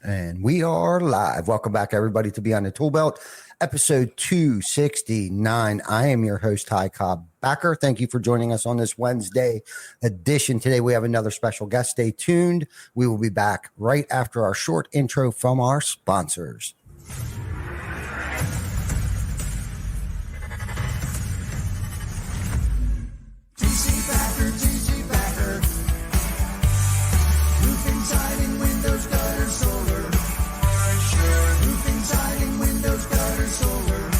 And we are live. Welcome back, everybody, to Beyond the Tool Belt, episode 269. I am your host, Ty Cobb Backer. Thank you for joining us on this Wednesday edition. Today, we have another special guest. Stay tuned. We will be back right after our short intro from our sponsors. Roofing, siding, windows, gutter, solar. Roofing, siding, windows, gutter, solar.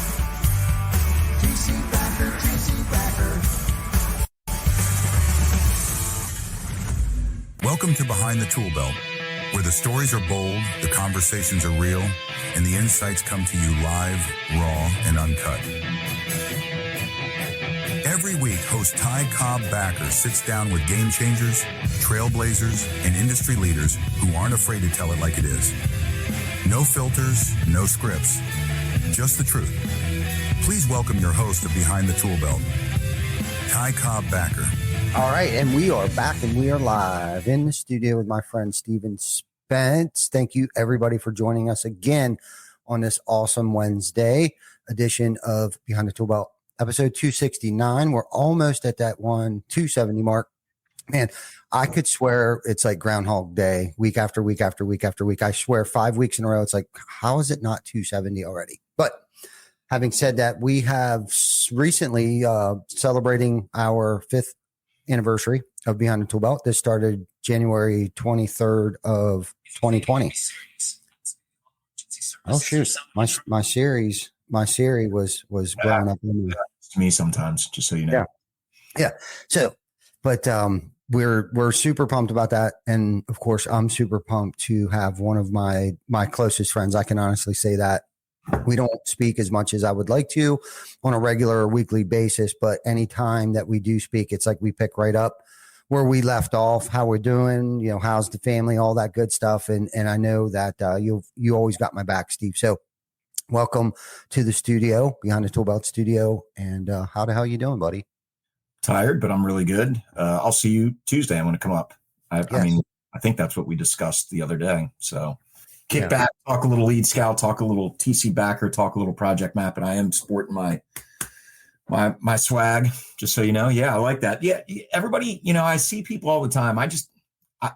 TC Backer, TC Backer. Welcome to Behind the Tool Belt, where the stories are bold, the conversations are real, and the insights come to you live, raw, and uncut. Every week, host Ty Cobb Backer sits down with game changers, trailblazers, and industry leaders who aren't afraid to tell it like it is. No filters, no scripts, just the truth. Please welcome your host of Behind the Tool Belt, Ty Cobb Backer. All right, and we are back and we are live in the studio with my friend Steven Spence. Thank you, everybody, for joining us again on this awesome Wednesday edition of Behind the Tool Belt. Episode 269. We're almost at that 270 mark. Man, I could swear it's like Groundhog Day, week after week after week after week. I swear 5 weeks in a row. It's like, how is it not 270 already? But having said that, we have recently celebrating our 5th anniversary of Behind the Tool Belt. This started January 23rd of 2020. Oh shoot, my Siri was growing up in me. To me sometimes, just so you know. Yeah. So, but we're super pumped about that, and of course, I'm super pumped to have one of my closest friends. I can honestly say that we don't speak as much as I would like to on a regular or weekly basis, but anytime that we do speak, it's like we pick right up where we left off, how we're doing, how's the family, all that good stuff, and I know that you always got my back, Steve. So. Welcome to the studio, Behind the Tool Belt studio. And how the hell you doing, buddy? Tired, but I'm really good. I'll see you Tuesday. I'm going to come up. I mean, I think that's what we discussed the other day. So kick back, talk a little lead scout, talk a little TC Backer, talk a little project map. And I am sporting my swag, just so you know. Yeah, I like that. Yeah, everybody, I see people all the time.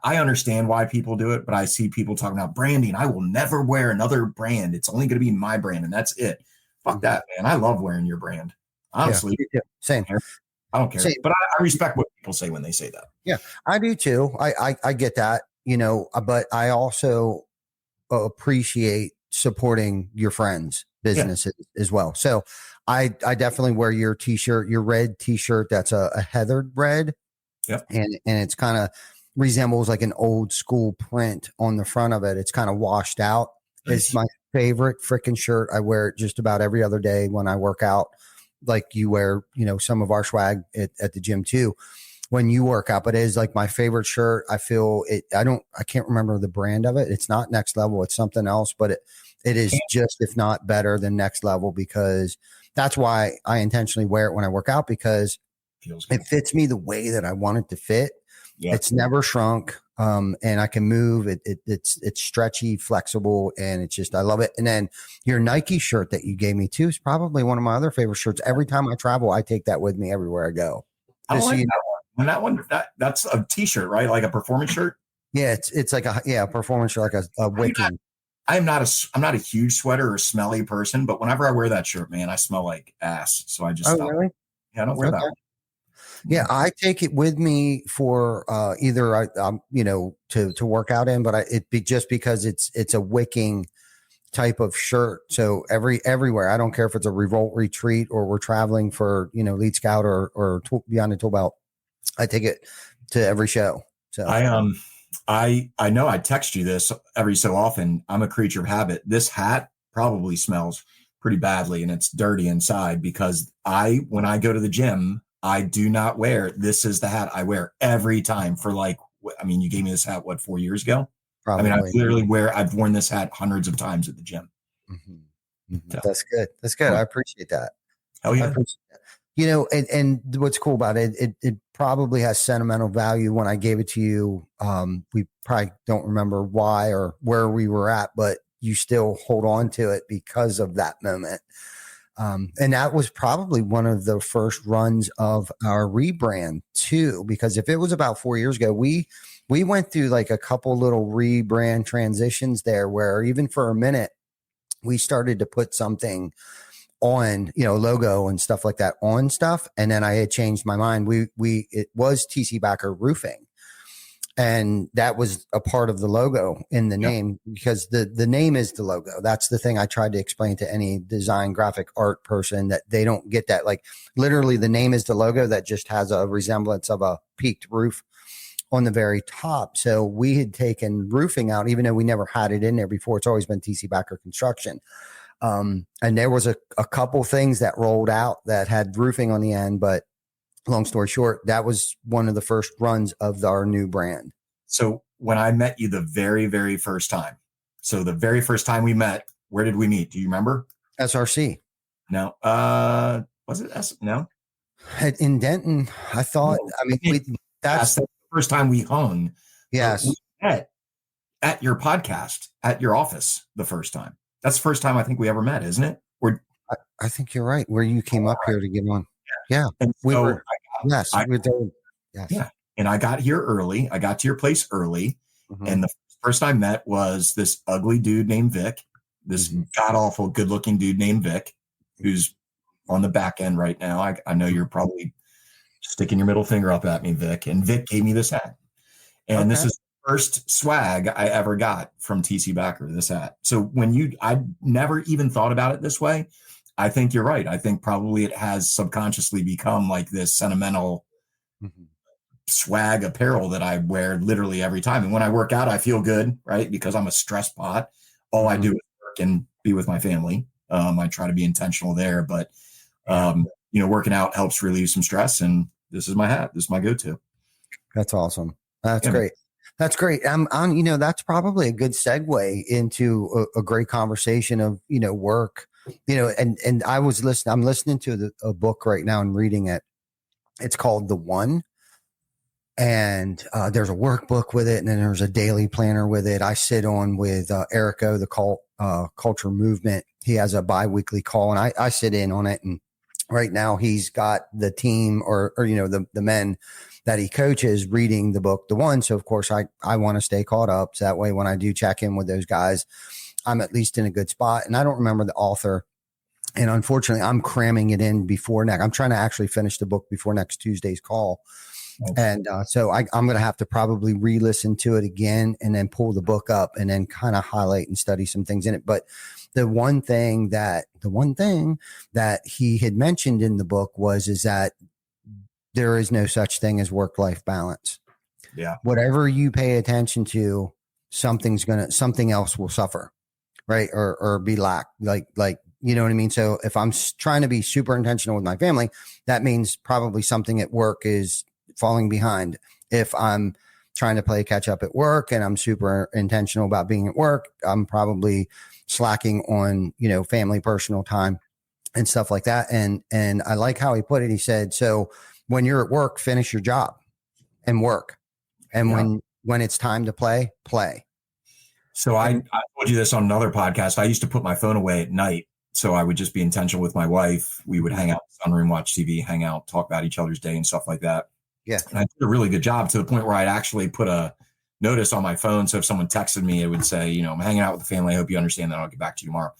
I understand why people do it, but I see people talking about branding. I will never wear another brand. It's only going to be my brand, and that's it. Fuck that, man. I love wearing your brand. Honestly. Yeah, same. I don't care. Same. But I respect what people say when they say that. Yeah, I do too. I get that, but I also appreciate supporting your friends' businesses as well. So I definitely wear your t-shirt, your red t-shirt. That's a heathered red. Yep. And it's kind of resembles like an old school print on the front of it. It's kind of washed out. Nice. It's my favorite freaking shirt. I wear it just about every other day when I work out. Like you wear, some of our swag at the gym too when you work out, but it is like my favorite shirt. I feel it. I can't remember the brand of it. It's not Next Level. It's something else, but it is just, if not better than Next Level, because that's why I intentionally wear it when I work out, because it fits me the way that I want it to fit. Yeah. It's never shrunk, and I can move. It's stretchy, flexible, and it's just, I love it. And then your Nike shirt that you gave me too is probably one of my other favorite shirts. Every time I travel, I take that with me everywhere I go. I like that one. That's a t-shirt, right? Like a performance shirt. Yeah, it's like a performance shirt, like a wicking. I'm not a huge sweater or smelly person, but whenever I wear that shirt, man, I smell like ass. So I just stop. Really? Yeah, I don't wear that one. Yeah, I take it with me for either to work out in, but just because it's a wicking type of shirt. So everywhere, I don't care if it's a revolt retreat or we're traveling for lead scout or Beyond the Tool Belt. I take it to every show. So I know I text you this every so often. I'm a creature of habit. This hat probably smells pretty badly and it's dirty inside because when I go to the gym, I do not wear, this is the hat I wear every time for you gave me this hat, 4 years ago? Probably. I mean, I've worn this hat hundreds of times at the gym. Mm-hmm. Mm-hmm. So. That's good. I appreciate that. Hell yeah. And what's cool about it probably has sentimental value. When I gave it to you, we probably don't remember why or where we were at, but you still hold on to it because of that moment. And that was probably one of the first runs of our rebrand too, because if it was about 4 years ago, we went through like a couple little rebrand transitions there where even for a minute, we started to put something on, logo and stuff like that on stuff. And then I had changed my mind. It was TC Backer Roofing. And that was a part of the logo in the name, because the name is the logo. That's the thing I tried to explain to any design graphic art person, that they don't get that. Like literally the name is the logo that just has a resemblance of a peaked roof on the very top. So we had taken roofing out, even though we never had it in there before. It's always been TC Backer Construction. And there was a couple things that rolled out that had roofing on the end, but long story short, that was one of the first runs of our new brand. So when I met you the very, very first time, we met, where did we meet? Do you remember? SRC. No. Was it No. In Denton, I thought. No. I mean, that's the first time we hung. Yes. We met at your podcast, at your office the first time. That's the first time I think we ever met, isn't it? I think you're right. Where you came up here to get on. Yeah. And we so were. Yes. We were there. Yes. Yeah. And I got here early. I got to your place early. Mm-hmm. And the first I met was this ugly dude named Vic, this god awful good looking dude named Vic, who's on the back end right now. I know you're probably sticking your middle finger up at me, Vic. And Vic gave me this hat. And this is the first swag I ever got from TC Backer, this hat. So I never even thought about it this way. I think you're right. I think probably it has subconsciously become like this sentimental swag apparel that I wear literally every time. And when I work out, I feel good, right? Because I'm a stress pot. All I do is work and be with my family. I try to be intentional there, but working out helps relieve some stress. And this is my hat. This is my go-to. That's awesome. That's great. That's great. That's probably a good segue into a great conversation of, work. And I'm listening to a book right now and reading it. It's called The One. And there's a workbook with it. And then there's a daily planner with it. I sit on with Erico, the culture movement. He has a bi-weekly call and I sit in on it. And right now he's got the team or the men that he coaches reading the book, The One. So of course I want to stay caught up. So that way, when I do check in with those guys, I'm at least in a good spot. And I don't remember the author. And unfortunately, I'm cramming it in before next. I'm trying to actually finish the book before next Tuesday's call. Okay. And so I'm going to have to probably re-listen to it again and then pull the book up and then kind of highlight and study some things in it. But the one thing that he had mentioned in the book is that there is no such thing as work-life balance. Yeah. Whatever you pay attention to, something else will suffer. Right. Or be lack like, you know what I mean? So if I'm trying to be super intentional with my family, that means probably something at work is falling behind. If I'm trying to play catch up at work and I'm super intentional about being at work, I'm probably slacking on, family, personal time and stuff like that. And I like how he put it. He said, so when you're at work, finish your job and work. And when it's time to play. So I told you this on another podcast. I used to put my phone away at night. So I would just be intentional with my wife. We would hang out in the sunroom, watch TV, hang out, talk about each other's day and stuff like that. Yeah. And I did a really good job to the point where I'd actually put a notice on my phone. So if someone texted me, it would say, I'm hanging out with the family. I hope you understand that. I'll get back to you tomorrow.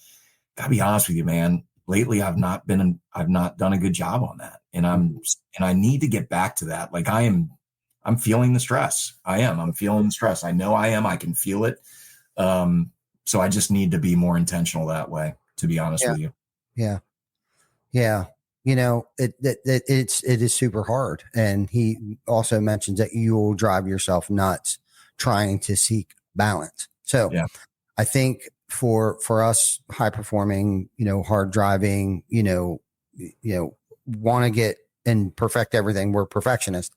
Gotta be honest with you, man. Lately, I've not done a good job on that. And I need to get back to that. Like I'm feeling the stress. I'm feeling the stress. I know I am. I can feel it. So I just need to be more intentional that way, to be honest with you. Yeah. Yeah. It is super hard. And he also mentions that you will drive yourself nuts trying to seek balance. So I think for us high performing, hard driving, want to get and perfect everything. We're perfectionists,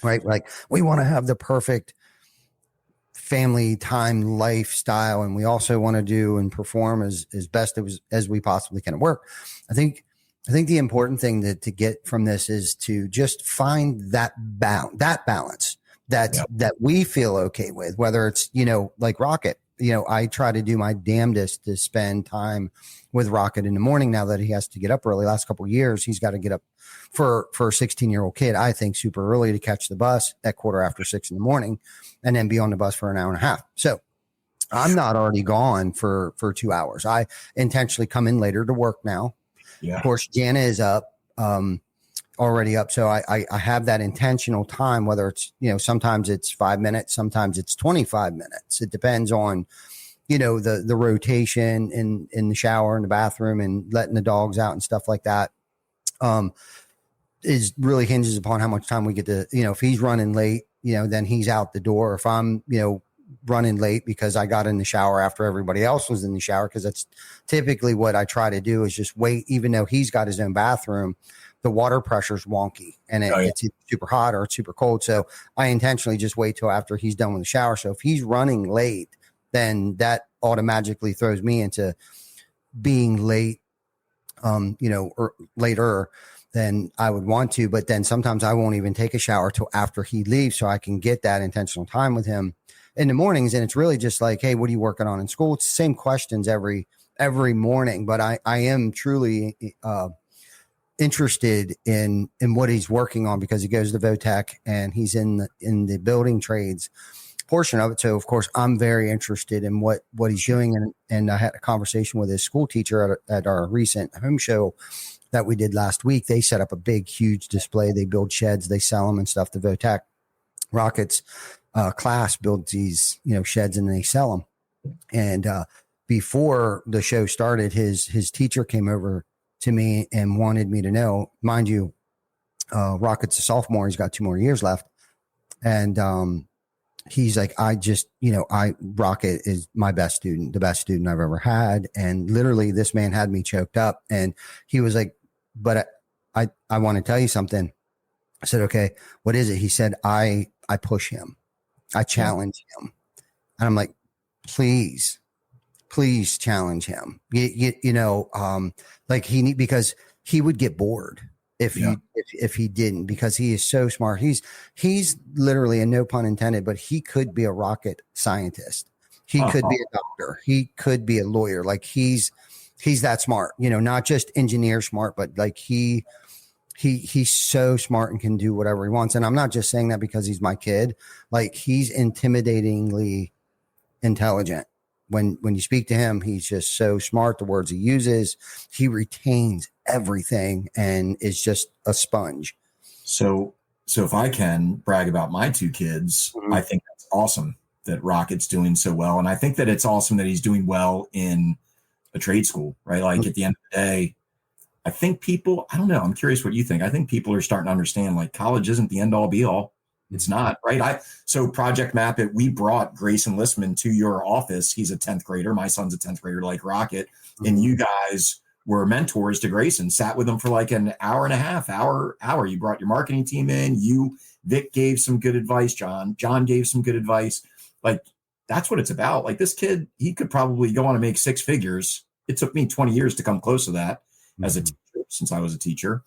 right? Like we want to have the perfect family time lifestyle. And we also want to do and perform as best as we possibly can at work. I think I think the important thing to get from this is to just find that balance that we feel okay with, whether it's, like Rocket. I try to do my damnedest to spend time with Rocket in the morning now that he has to get up early. Last couple of years, he's got to get up for a 16-year-old kid, I think, super early to catch the bus at 6:15 in the morning and then be on the bus for an hour and a half. So I'm not already gone for 2 hours. I intentionally come in later to work now. Yeah. Of course, Jana is up, already up. So I have that intentional time, whether it's, sometimes it's 5 minutes, sometimes it's 25 minutes. It depends on, the rotation in the shower, in the bathroom, and letting the dogs out and stuff like that. Is really hinges upon how much time we get to, if he's running late, then he's out the door. If I'm, running late because I got in the shower after everybody else was in the shower, because that's typically what I try to do, is just wait, even though he's got his own bathroom, the water pressure's wonky and it's super hot or it's super cold. So I intentionally just wait till after he's done with the shower. So if he's running late, then that automatically throws me into being late, or later than I would want to. But then sometimes I won't even take a shower till after he leaves, so I can get that intentional time with him in the mornings. And it's really just like, hey, what are you working on in school? It's the same questions every morning, but I am truly interested in what he's working on, because he goes to Votech and he's in the building trades portion of it. So of course I'm very interested in what he's doing. And I had a conversation with his school teacher at our recent home show that we did last week. They set up a big, huge display. They build sheds, they sell them and stuff. The Votech Rockets class builds these, sheds, and they sell them. And before the show started, his teacher came over to me and wanted me to know, mind you, Rocket's a sophomore. He's got 2 more years left. And he's like, Rocket is my best student, the best student I've ever had. And literally this man had me choked up, and he was like, but I want to tell you something. I said, okay, what is it? He said, I push him. I challenge him. And I'm like, please challenge him. Because he would get bored if he didn't, because he is so smart. He's literally, and no pun intended, but he could be a rocket scientist. He could be a doctor. He could be a lawyer. Like he's that smart, not just engineer smart, but like he's so smart and can do whatever he wants. And I'm not just saying that because he's my kid. Like he's intimidatingly intelligent. When you speak to him, he's just so smart. The words he uses, he retains everything and is just a sponge. So if I can brag about my 2 kids, I think that's awesome that Rocket's doing so well. And I think that it's awesome that he's doing well in a trade school, right? Like at the end of the day, I think people, I don't know, I'm curious what you think. I think people are starting to understand, like, college isn't the end all be all. It's not, right? So Project Map It, we brought Grayson Listman to your office. He's a 10th grader. My son's a 10th grader, like Rocket. And you guys were mentors to Grayson, sat with him for like an hour and a half, hour. You brought your marketing team in. Vic gave some good advice. John gave some good advice. Like, that's what it's about. Like, this kid, he could probably go on and make 6 figures. It took me 20 years to come close to that as a teacher, since I was a teacher.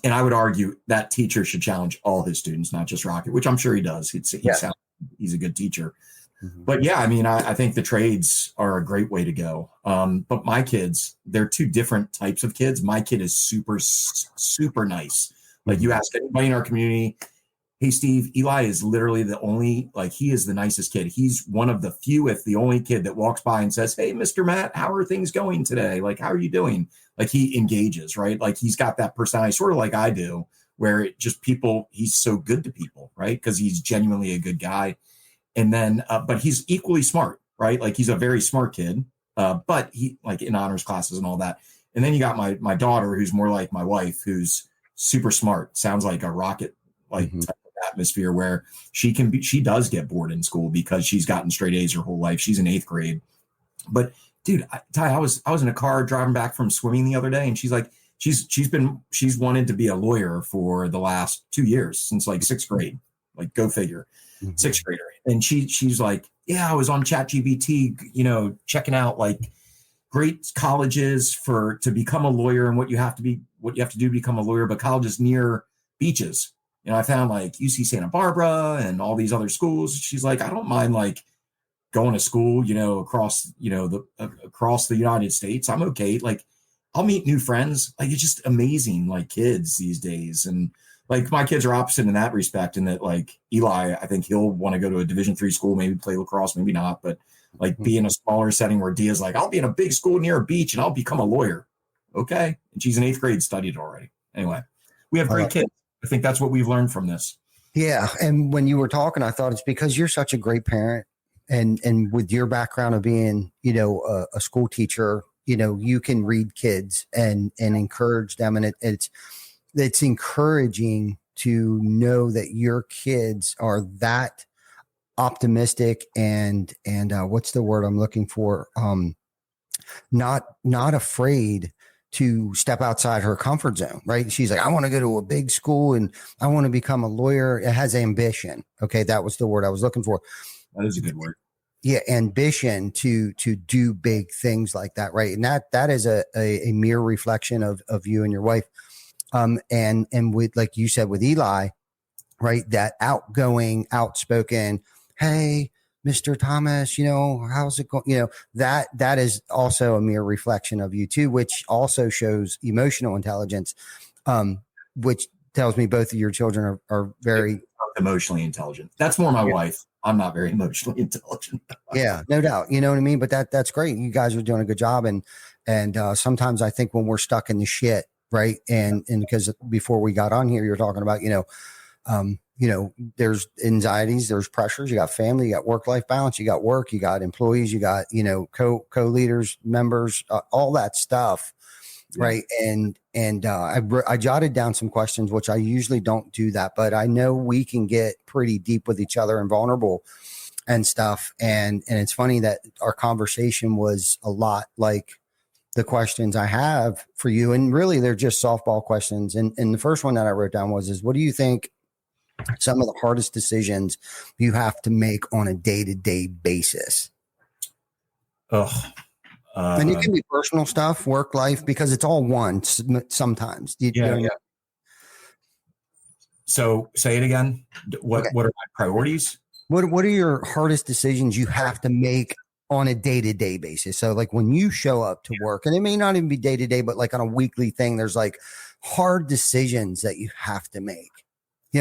And I would argue that teacher should challenge all his students, not just Rocket, which I'm sure he does. He's a good teacher. But yeah, I mean, I think the trades are a great way to go. But my kids, they're 2 different types of kids. My kid is super, super nice. Like, you ask anybody in our community, hey, Steve, Eli is literally the only, like, he is the nicest kid. He's one of the few, if the only kid that walks by and says, hey, Mr. Matt, how are things going today? Like, how are you doing? Like, he engages, right? Like, he's got that personality, sort of like I do, where it just he's so good to people, right? Because he's genuinely a good guy. And then, but he's equally smart, right? Like, he's a very smart kid, but he, like, in honors classes and all that. And then you got my daughter, who's more like my wife, who's super smart, sounds like a rocket, like, type of atmosphere, where she does get bored in school because she's gotten straight A's her whole life. She's in 8th grade. But dude, Ty, I was in a car driving back from swimming the other day, and she's like, she's wanted to be a lawyer for the last 2 years, since like 6th grade, like, go figure. 6th grader. And she's like, yeah, I was on ChatGPT, checking out like great colleges to become a lawyer and what you have to do to become a lawyer, but colleges near beaches. I found like UC Santa Barbara and all these other schools. She's like, I don't mind like going to school, across the United States. I'm okay. Like, I'll meet new friends. Like, it's just amazing, like kids these days. And like my kids are opposite in that respect, in that like Eli, I think he'll want to go to a Division III school, maybe play lacrosse, maybe not, but like be in a smaller setting, where Dia's like, I'll be in a big school near a beach and I'll become a lawyer. Okay. And she's in 8th grade, studied already. Anyway, we have great kids. I think that's what we've learned from this. Yeah. And when you were talking, I thought it's because you're such a great parent, and with your background of being, a school teacher, you can read kids and encourage them. And it's encouraging to know that your kids are that optimistic and what's the word I'm looking for? Not afraid to step outside her comfort zone, right? She's like, I want to go to a big school and I want to become a lawyer. It has ambition. Okay. That was the word I was looking for. That is a good word. Yeah. Ambition to do big things like that. Right. And that is a mere reflection of you and your wife. And with, like you said, with Eli, right. That outgoing, outspoken, hey, Mr. Thomas, how's it going? That is also a mere reflection of you too, which also shows emotional intelligence, which tells me both of your children are very emotionally intelligent. That's more my wife. I'm not very emotionally intelligent. Yeah, no doubt. You know what I mean? But that's great. You guys are doing a good job. And sometimes I think when we're stuck in the shit, right. And because before we got on here, you're talking about, there's anxieties, there's pressures, you got family, you got work-life balance, you got work, you got employees, you got, co-leaders, members, all that stuff. Yeah. Right. And I jotted down some questions, which I usually don't do that, but I know we can get pretty deep with each other and vulnerable and stuff. And it's funny that our conversation was a lot like the questions I have for you. And really they're just softball questions. And the first one that I wrote down was what do you think some of the hardest decisions you have to make on a day-to-day basis? And it can be personal stuff, work life, because it's all one sometimes. Yeah. So say it again. What are my priorities? What are your hardest decisions you have to make on a day-to-day basis? So like when you show up to work, and it may not even be day-to-day, but like on a weekly thing, there's like hard decisions that you have to make.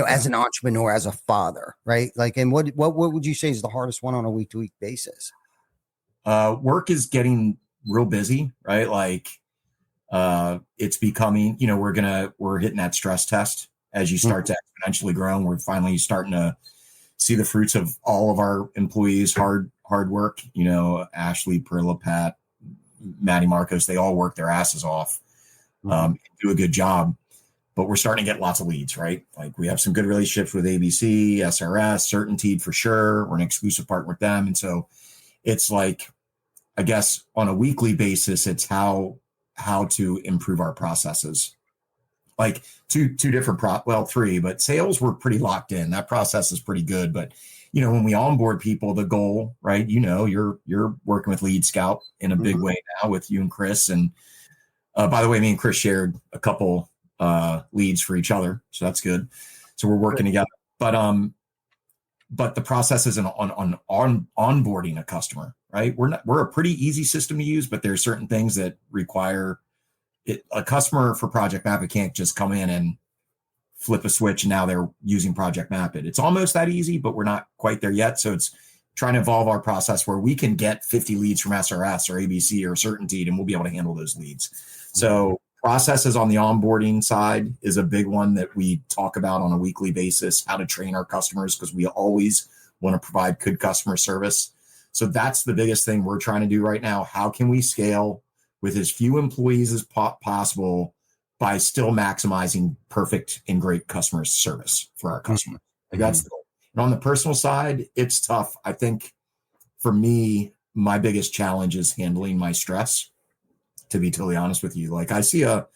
As an entrepreneur, as a father, right? Like, and what would you say is the hardest one on a week-to-week basis? Work is getting real busy, right? Like, it's becoming, we're hitting that stress test as you start to exponentially grow. And we're finally starting to see the fruits of all of our employees' hard work. Ashley, Perla, Pat, Maddie, Marcos, they all work their asses off, do a good job. But we're starting to get lots of leads, right? Like we have some good relationships with ABC, SRS, Certainty for sure. We're an exclusive partner with them. And so it's like, I guess on a weekly basis, it's how to improve our processes. Like two different three, but sales were pretty locked in. That process is pretty good. But when we onboard people, the goal, right? You're working with Lead Scout in a big way now with you and Chris. And by the way, me and Chris shared a couple leads for each other, so that's good. So we're working together. But the process is on onboarding a customer, right? We're a pretty easy system to use, but there's certain things that require it. A customer for Project Map, it can't just come in and flip a switch and now they're using Project Map. It's almost that easy, but we're not quite there yet. So it's trying to evolve our process where we can get 50 leads from SRS or ABC or Certainty, and we'll be able to handle those leads. So processes on the onboarding side is a big one that we talk about on a weekly basis, how to train our customers, because we always want to provide good customer service. So that's the biggest thing we're trying to do right now. How can we scale with as few employees as possible by still maximizing perfect and great customer service for our customers? Like that's the goal. And on the personal side, it's tough. I think for me, my biggest challenge is handling my stress. To be totally honest with you, like I see a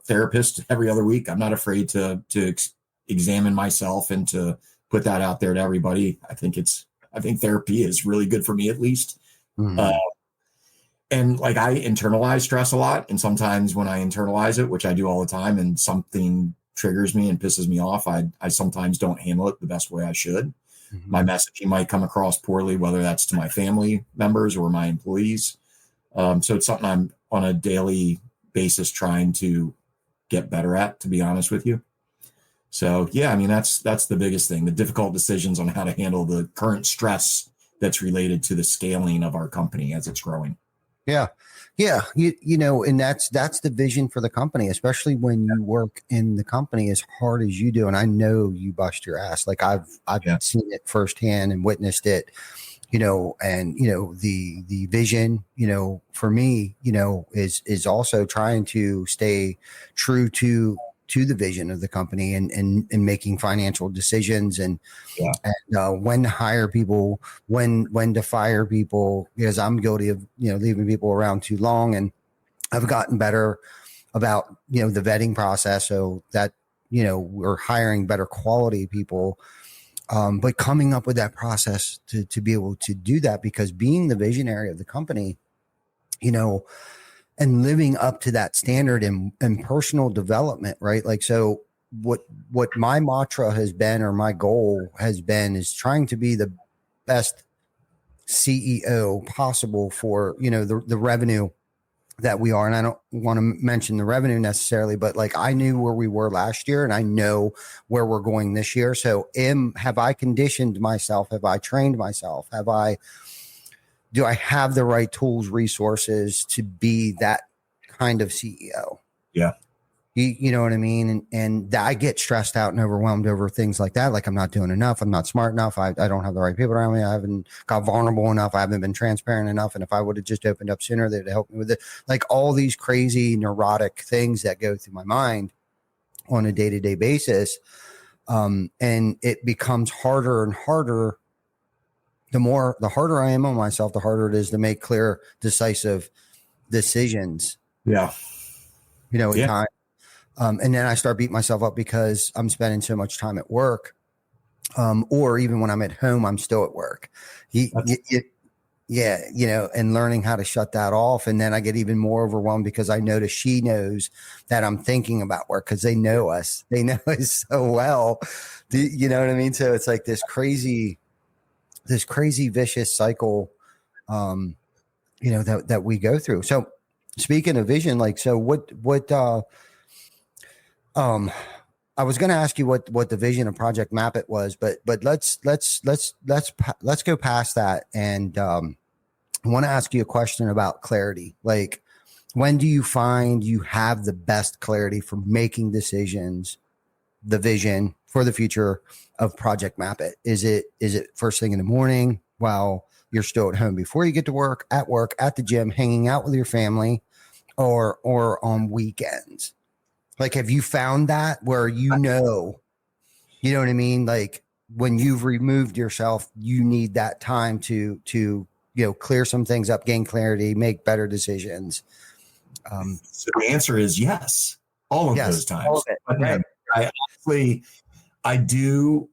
therapist every other week. I'm not afraid to examine myself and to put that out there to everybody. I think therapy is really good for me, at least. And like I internalize stress a lot. And sometimes when I internalize it, which I do all the time, and something triggers me and pisses me off, I sometimes don't handle it the best way I should. Mhm. My messaging might come across poorly, whether that's to my family members or my employees. So it's something I'm on a daily basis trying to get better at, to be honest with you. So yeah, I mean, that's the biggest thing, the difficult decisions on how to handle the current stress that's related to the scaling of our company as it's growing. Yeah. Yeah. You know, and that's the vision for the company, especially when you work in the company as hard as you do. And I know you bust your ass. Like I've Yeah. seen it firsthand and witnessed it, you know, and, you know, the vision, you know, for me, you know, is also trying to stay true to the vision of the company and making financial decisions and, Yeah. when to hire people, when to fire people, because I'm guilty of, you know, leaving people around too long. And I've gotten better about, you know, the vetting process so that, you know, we're hiring better quality people. But coming up with that process to be able to do that, because being the visionary of the company, you know, and living up to that standard and personal development, right? Like, so what my mantra has been, or my goal has been, is trying to be the best CEO possible for, you know, the revenue that we are. And I don't want to mention the revenue necessarily, but like I knew where we were last year and I know where we're going this year. So have I conditioned myself? Have I trained myself? Do I have the right tools, resources to be that kind of CEO? Yeah. You know what I mean? And I get stressed out and overwhelmed over things like that. Like I'm not doing enough. I'm not smart enough. I don't have the right people around me. I haven't got vulnerable enough. I haven't been transparent enough. And if I would have just opened up sooner, they'd help me with it. Like all these crazy neurotic things that go through my mind on a day-to-day basis. And it becomes harder and harder. The harder I am on myself, the harder it is to make clear, decisive decisions. Yeah. You know, Yeah. at time. And then I start beating myself up because I'm spending so much time at work. Or even when I'm at home, I'm still at work. Yeah, you know, and learning how to shut that off. And then I get even more overwhelmed because I notice she knows that I'm thinking about work because they know us. They know us so well. You know what I mean? So it's like this crazy vicious cycle, you know, that we go through. So speaking of vision, like, so I was going to ask you what the vision of Project Map It was, but let's go past that. And, I want to ask you a question about clarity. Like, when do you find you have the best clarity for making decisions, the vision for the future of Project Map It? Is it first thing in the morning while you're still at home before you get to work, at the gym, hanging out with your family, or on weekends? Like, have you found that where you know what I mean? Like when you've removed yourself, you need that time to you know, clear some things up, gain clarity, make better decisions. So the answer is yes, all of those times. All of it, But right. I honestly, I do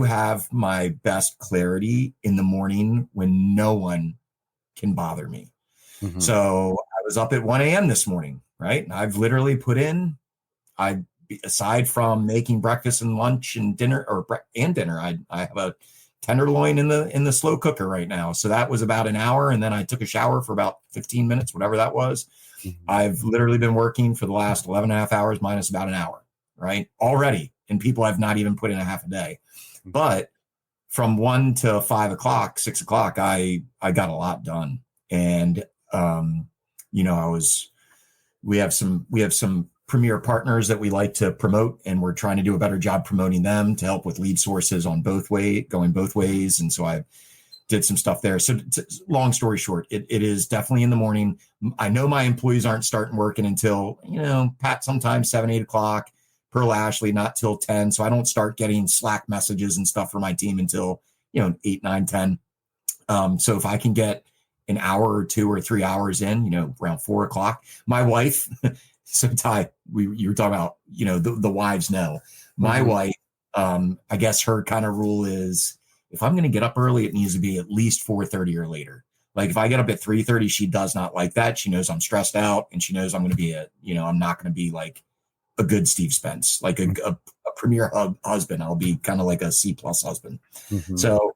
have my best clarity in the morning when no one can bother me. Mm-hmm. So I was up at 1 a.m. this morning, right? I've literally put in, aside from making breakfast and lunch and dinner I have a tenderloin in the slow cooker right now. So that was about an hour. And then I took a shower for about 15 minutes, whatever that was. Mm-hmm. I've literally been working for the last 11 and a half hours minus about an hour, right? Already. And people have not even put in a half a day. Mm-hmm. But from 1 to 5 o'clock, 6 o'clock, I got a lot done. And, you know, we have some premier partners that we like to promote, and we're trying to do a better job promoting them to help with lead sources on going both ways. And so I did some stuff there. So long story short, it is definitely in the morning. I know my employees aren't starting working until, you know, Pat, sometimes 7, 8 o'clock, Pearl Ashley, not till 10. So I don't start getting Slack messages and stuff for my team until, you know, 8, 9, 10. So if I can get an hour or 2 or 3 hours in, you know, around 4 o'clock, my wife, so Ty, you were talking about, you know, the wives know. My mm-hmm. wife, I guess her kind of rule is, if I'm going to get up early, it needs to be at least 4:30 or later. Like if I get up at 3:30, she does not like that. She knows I'm stressed out, and she knows I'm going to be I'm not going to be like a good Steve Spence, like a premier husband. I'll be kind of like a C+ husband. Mm-hmm. So,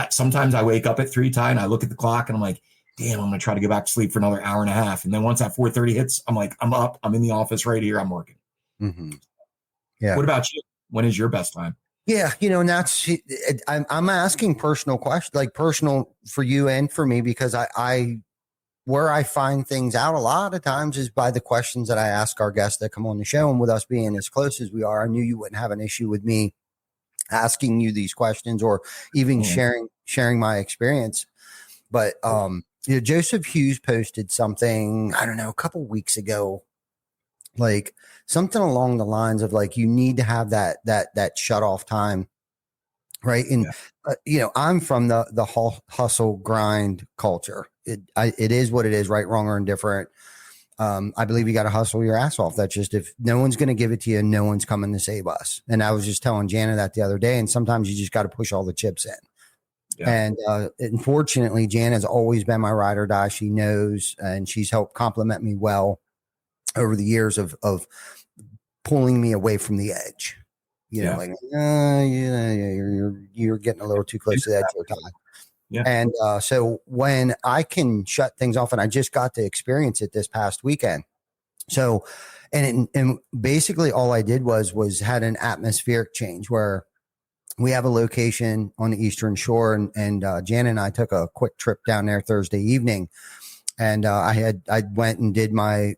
sometimes I wake up at 3, Ty, and I look at the clock and I'm like, damn, I'm going to try to go back to sleep for another hour and a half. And then once that 4:30 hits, I'm like, I'm up, I'm in the office right here, I'm working. Mm-hmm. Yeah. What about you? When is your best time? Yeah, and that's I'm asking personal questions, like personal for you and for me, because I where I find things out a lot of times is by the questions that I ask our guests that come on the show. And with us being as close as we are, I knew you wouldn't have an issue with me asking you these questions or even sharing my experience. But Joseph Hughes posted something, I don't know, a couple weeks ago, like something along the lines of like, you need to have that shut off time. Right. And, I'm from the hustle grind culture. It is what it is, right, wrong, or indifferent. I believe you got to hustle your ass off. That's just, if no one's going to give it to you, no one's coming to save us. And I was just telling Jana that the other day. And sometimes you just got to push all the chips in. Yeah. And unfortunately, Jan has always been my ride or die. She knows, and she's helped compliment me well over the years of pulling me away from the edge. Like, you're getting a little too close to the edge of the time. Yeah. And so when I can shut things off, and I just got to experience it this past weekend. So, and basically all I did was had an atmospheric change where we have a location on the Eastern Shore, and Jan and I took a quick trip down there Thursday evening, and I went and did my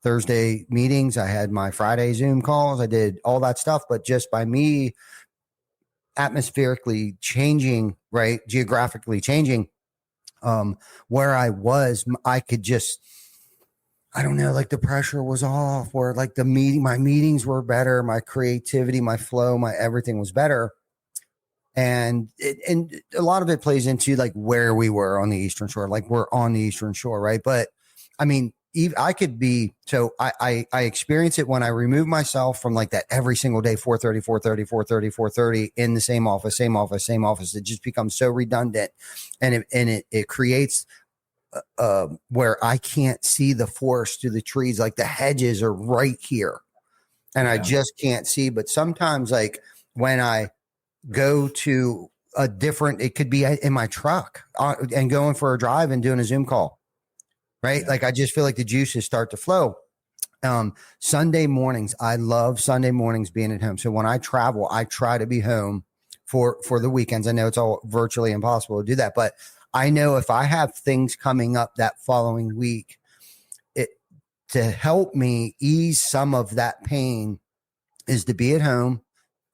Thursday meetings. I had my Friday Zoom calls. I did all that stuff, but just by me atmospherically changing, right, geographically changing, where I was, I could just, I don't know, like the pressure was off, or like my meetings were better, my creativity, my flow, my everything was better. And a lot of it plays into like where we were on the Eastern Shore, like we're on the Eastern Shore, right? But I mean, I could be, so I experience it when I remove myself from like that every single day, 4:30 in the same office. It just becomes so redundant, and it creates where I can't see the forest through the trees. Like the hedges are right here and I just can't see. But sometimes like when I go to a different, it could be in my truck and going for a drive and doing a Zoom call, right? Yeah. Like I just feel like the juices start to flow. Sunday mornings, I love Sunday mornings being at home. So when I travel, I try to be home for the weekends. I know it's all virtually impossible to do that, but I know if I have things coming up that following week, to help me ease some of that pain is to be at home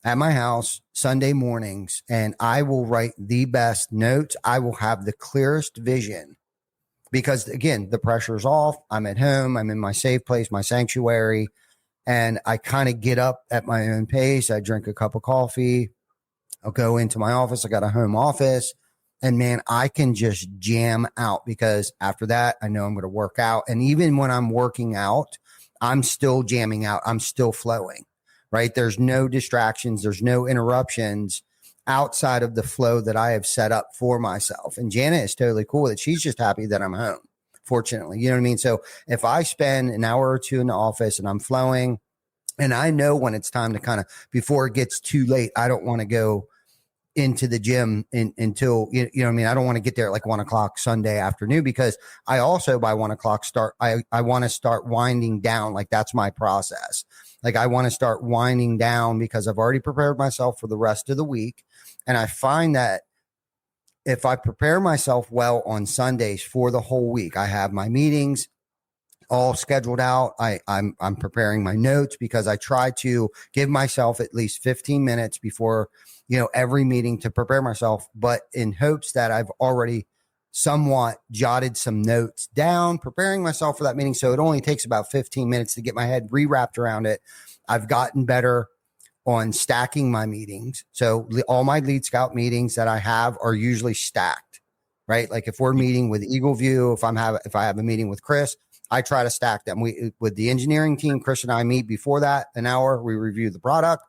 at my house Sunday mornings, and I will write the best notes. I will have the clearest vision because, again, the pressure's off. I'm at home. I'm in my safe place, my sanctuary, and I kind of get up at my own pace. I drink a cup of coffee. I'll go into my office. I got a home office. And man, I can just jam out because after that, I know I'm going to work out. And even when I'm working out, I'm still jamming out. I'm still flowing, right? There's no distractions. There's no interruptions outside of the flow that I have set up for myself. And Janet is totally cool with it. She's just happy that I'm home, fortunately. You know what I mean? So if I spend an hour or two in the office and I'm flowing, and I know when it's time to kind of, before it gets too late, I don't want to go into the gym until, you know what I mean? I don't want to get there at like 1:00 Sunday afternoon, because I also by 1:00 I want to start winding down. Like that's my process. Like I want to start winding down because I've already prepared myself for the rest of the week. And I find that if I prepare myself well on Sundays for the whole week, I have my meetings all scheduled out. I'm preparing my notes because I try to give myself at least 15 minutes before, every meeting to prepare myself, but in hopes that I've already somewhat jotted some notes down, preparing myself for that meeting. So it only takes about 15 minutes to get my head rewrapped around it. I've gotten better on stacking my meetings. So all my lead scout meetings that I have are usually stacked, right? Like if we're meeting with Eagle View, if I have a meeting with Chris, I try to stack them. With the engineering team, Chris and I meet before that an hour. We review the product.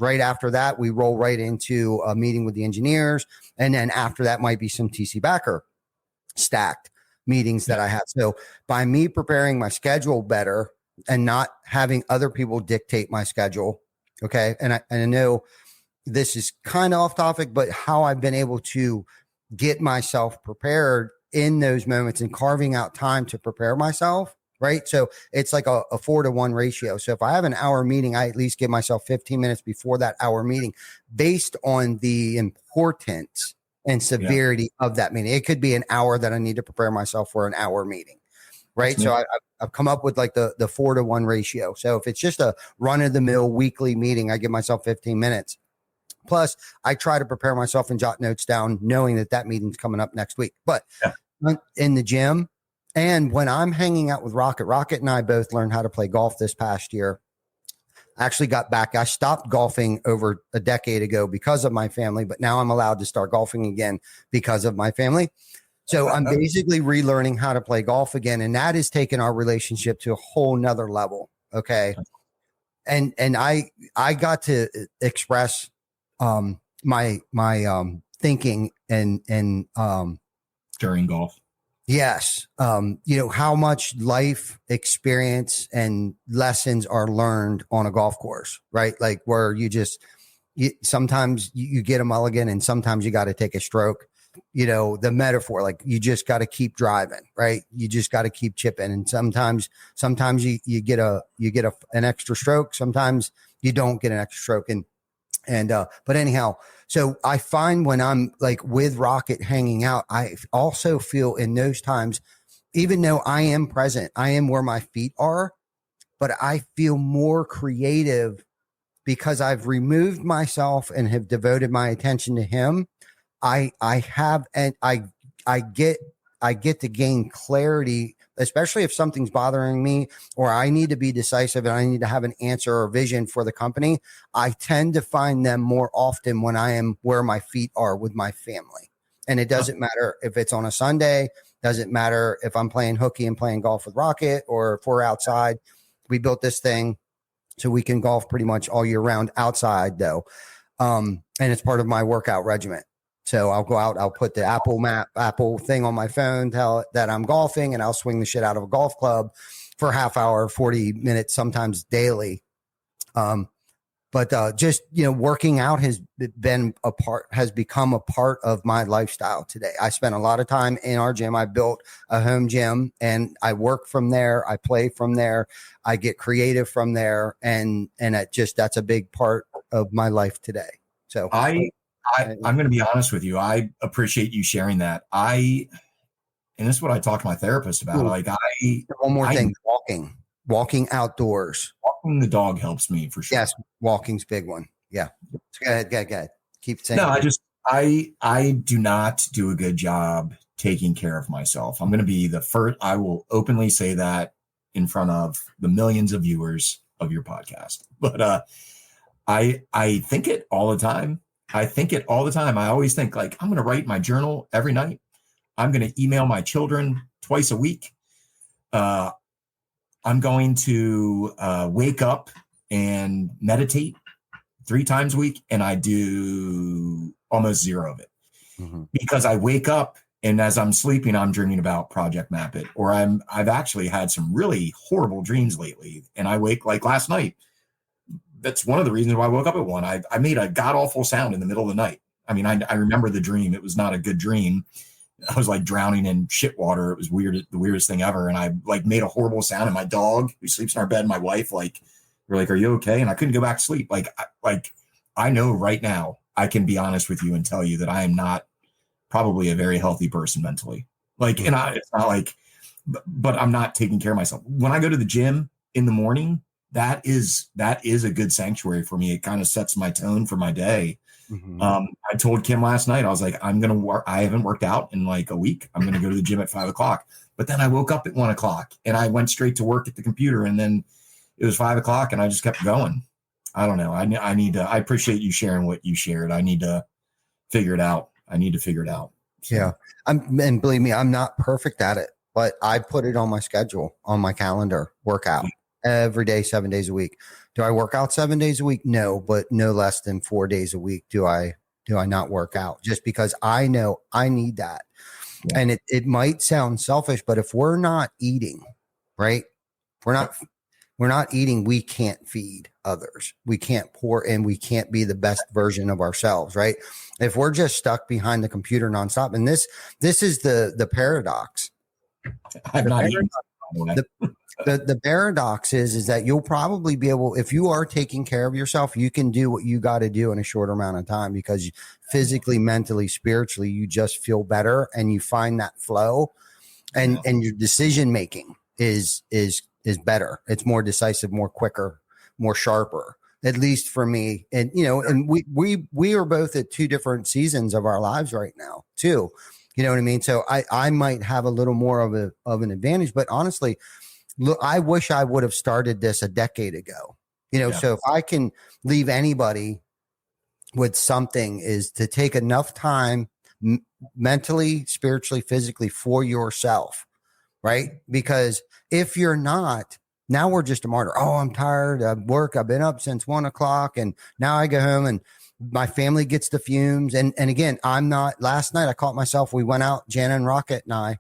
right after that, we roll right into a meeting with the engineers. And then after that might be some TC Backer stacked meetings that I have. So by me preparing my schedule better and not having other people dictate my schedule. Okay. And I know this is kind of off topic, but how I've been able to get myself prepared in those moments and carving out time to prepare myself. Right. So it's like a 4-to-1 ratio. So if I have an hour meeting, I at least give myself 15 minutes before that hour meeting based on the importance and severity of that meeting. It could be an hour that I need to prepare myself for an hour meeting. Right. So I've come up with like the 4-to-1 ratio. So if it's just a run of the mill weekly meeting, I give myself 15 minutes. Plus, I try to prepare myself and jot notes down, knowing that meeting's coming up next week. But in the gym, and when I'm hanging out with Rocket and I both learned how to play golf this past year. I actually got back. I stopped golfing over a decade ago because of my family, but now I'm allowed to start golfing again because of my family. So I'm basically relearning how to play golf again. And that has taken our relationship to a whole nother level. Okay. And I got to express my thinking and during golf. Yes. How much life experience and lessons are learned on a golf course, right? Like where sometimes you get a mulligan and sometimes you got to take a stroke, the metaphor, like you just got to keep driving, right? You just got to keep chipping. And sometimes you get an extra stroke. Sometimes you don't get an extra stroke. But anyhow, so I find when I'm like with Rocket hanging out, I also feel in those times, even though I am present, I am where my feet are, but I feel more creative because I've removed myself and have devoted my attention to him. I get to gain clarity, especially if something's bothering me or I need to be decisive and I need to have an answer or vision for the company. I tend to find them more often when I am where my feet are with my family. And it doesn't matter if it's on a Sunday, doesn't matter if I'm playing hooky and playing golf with Rocket or if we're outside. We built this thing so we can golf pretty much all year round outside though. And it's part of my workout regimen. So I'll go out, I'll put the Apple thing on my phone, tell it that I'm golfing, and I'll swing the shit out of a golf club for a half hour, 40 minutes, sometimes daily. But just, working out has become a part of my lifestyle today. I spent a lot of time in our gym. I built a home gym and I work from there. I play from there. I get creative from there. And that's a big part of my life today. So I'm going to be honest with you. I appreciate you sharing that. And this is what I talk to my therapist about. Like one more thing, walking outdoors. Walking the dog helps me for sure. Yes. Walking's a big one. Yeah. Go ahead. Keep saying. No, I do not do a good job taking care of myself. I'm going to be the first. I will openly say that in front of the millions of viewers of your podcast, but, I think it all the time. I always think like, I'm going to write my journal every night. I'm going to email my children twice a week. I'm going to wake up and meditate 3 times a week. And I do almost zero of it because I wake up and as I'm sleeping, I'm dreaming about Project Map It, or I've actually had some really horrible dreams lately. And I wake like last night. That's one of the reasons why I woke up at 1. I made a god awful sound in the middle of the night. I mean, I remember the dream. It was not a good dream. I was like drowning in shit water. It was weird, the weirdest thing ever. And I like made a horrible sound. And my dog, who sleeps in our bed, and my wife, like, were like, "Are you okay?" And I couldn't go back to sleep. I know right now I can be honest with you and tell you that I am not probably a very healthy person mentally. Like, and it's not like, but I'm not taking care of myself. When I go to the gym in the morning, that is a good sanctuary for me. It kind of sets my tone for my day. I told Kim last night, I was like, I'm going to work. I haven't worked out in like a week. I'm going to go to the gym at 5:00. But then I woke up at 1:00 and I went straight to work at the computer. And then it was 5:00 and I just kept going. I don't know. I appreciate you sharing what you shared. I need to figure it out. So. Yeah. And believe me, I'm not perfect at it, but I put it on my schedule, on my calendar, workout. every day, 7 days a week. Do I work out 7 days a week? No, but no less than 4 days a week do I not work out, just because I know I need that. Yeah. And it might sound selfish, but if we're not eating, right? We're not eating, we can't feed others. We can't pour in, we can't be the best version of ourselves, right? If we're just stuck behind the computer nonstop, and this is the paradox. I'm not eating. The paradox is that you'll probably be able, if you are taking care of yourself, you can do what you got to do in a shorter amount of time, because physically, mentally, spiritually, you just feel better and you find that flow, and your decision making is better. It's more decisive, more quicker, more sharper, at least for me. And, and we are both at two different seasons of our lives right now too. You know what I mean? So I might have a little more of an advantage, but honestly, look, I wish I would have started this a decade ago, so if I can leave anybody with something, is to take enough time mentally, spiritually, physically for yourself, right? Because if you're not, now we're just a martyr. Oh, I'm tired of work. I've been up since 1 o'clock and now I go home and my family gets the fumes. And again, I'm not, last night I caught myself, we went out, Jana and Rocket and I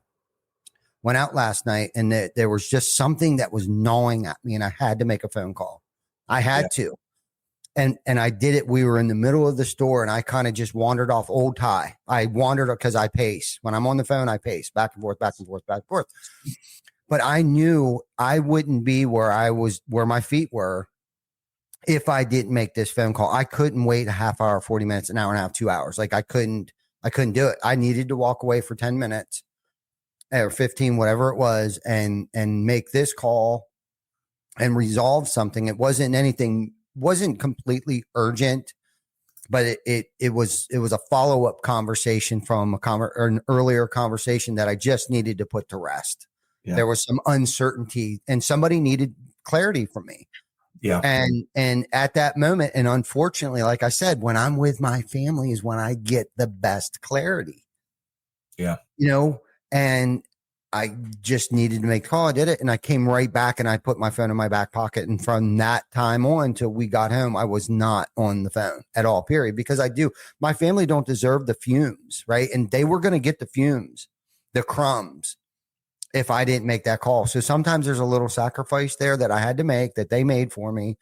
went out last night, and there was just something that was gnawing at me, and I had to make a phone call. I had to. And I did it. We were in the middle of the store, and I kind of just wandered off, old Ty. I wandered because I pace. When I'm on the phone, I pace back and forth, back and forth, back and forth. But I knew I wouldn't be where my feet were if I didn't make this phone call. I couldn't wait a half hour, 40 minutes, an hour and a half, 2 hours. Like I couldn't do it. I needed to walk away for 10 minutes or 15, whatever it was, and make this call and resolve something. It wasn't completely urgent, but it was a follow-up conversation from an earlier conversation that I just needed to put to rest. Yeah. There was some uncertainty and somebody needed clarity from me. Yeah. And at that moment, and unfortunately, like I said, when I'm with my family is when I get the best clarity. Yeah. And I just needed to make the call. I did it. And I came right back and I put my phone in my back pocket. And from that time on till we got home, I was not on the phone at all, period. Because my family don't deserve the fumes, right? And they were going to get the fumes, the crumbs, if I didn't make that call. So sometimes there's a little sacrifice there that I had to make, that they made for me.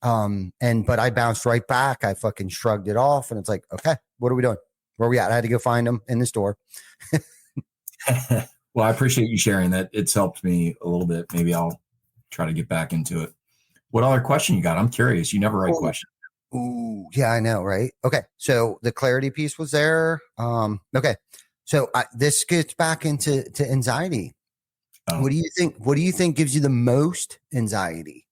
But I bounced right back. I fucking shrugged it off. And it's like, okay, what are we doing? Where are we at? I had to go find them in the store. Well, I appreciate you sharing that. It's helped me a little bit. Maybe I'll try to get back into it. What other question you got? I'm curious. You never write questions. Ooh, yeah, I know, right? Okay. So the clarity piece was there. Okay. So this gets back into anxiety. What do you think gives you the most anxiety?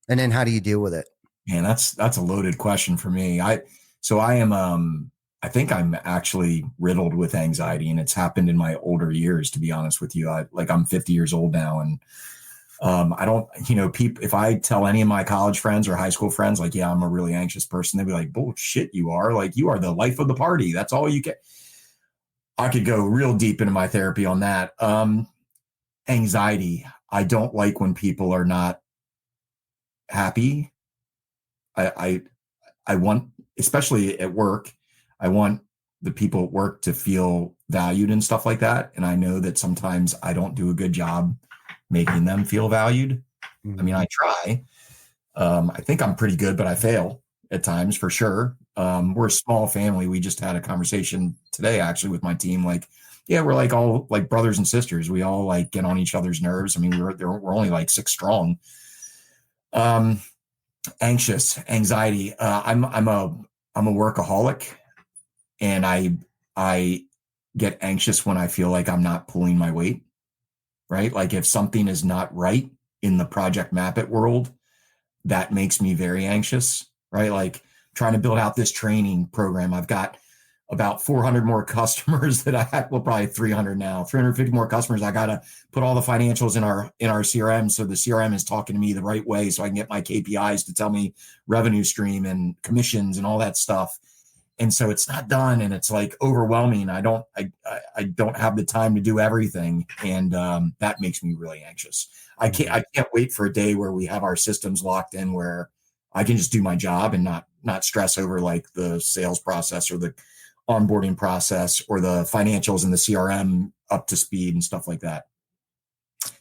And then how do you deal with it? Man, that's a loaded question for me. I think I'm actually riddled with anxiety, and it's happened in my older years, to be honest with you. I'm 50 years old now, and I don't, people, if I tell any of my college friends or high school friends, like, yeah, I'm a really anxious person, they'd be like, bullshit, you are. Like, you are the life of the party. That's all you get. I could go real deep into my therapy on that. Anxiety. I don't like when people are not happy. I want, especially at work, I want the people at work to feel valued and stuff like that. And I know that sometimes I don't do a good job making them feel valued. Mm-hmm. I mean, I try. I think I'm pretty good, but I fail at times for sure. We're a small family. We just had a conversation today, actually, with my team. Like, yeah, we're like all like brothers and sisters. We all like get on each other's nerves. I mean, we're only like 6 strong. Anxious, anxiety. I'm a workaholic. And I get anxious when I feel like I'm not pulling my weight, right? Like if something is not right in the Project Map It world, that makes me very anxious, right? Like trying to build out this training program. I've got about 400 more customers that I had, well, probably 300 now, 350 more customers. I got to put all the financials in our CRM. So the CRM is talking to me the right way so I can get my KPIs to tell me revenue stream and commissions and all that stuff. And so it's not done, and it's like overwhelming. I don't have the time to do everything. And that makes me really anxious. I can't wait for a day where we have our systems locked in, where I can just do my job and not stress over like the sales process or the onboarding process or the financials and the CRM up to speed and stuff like that.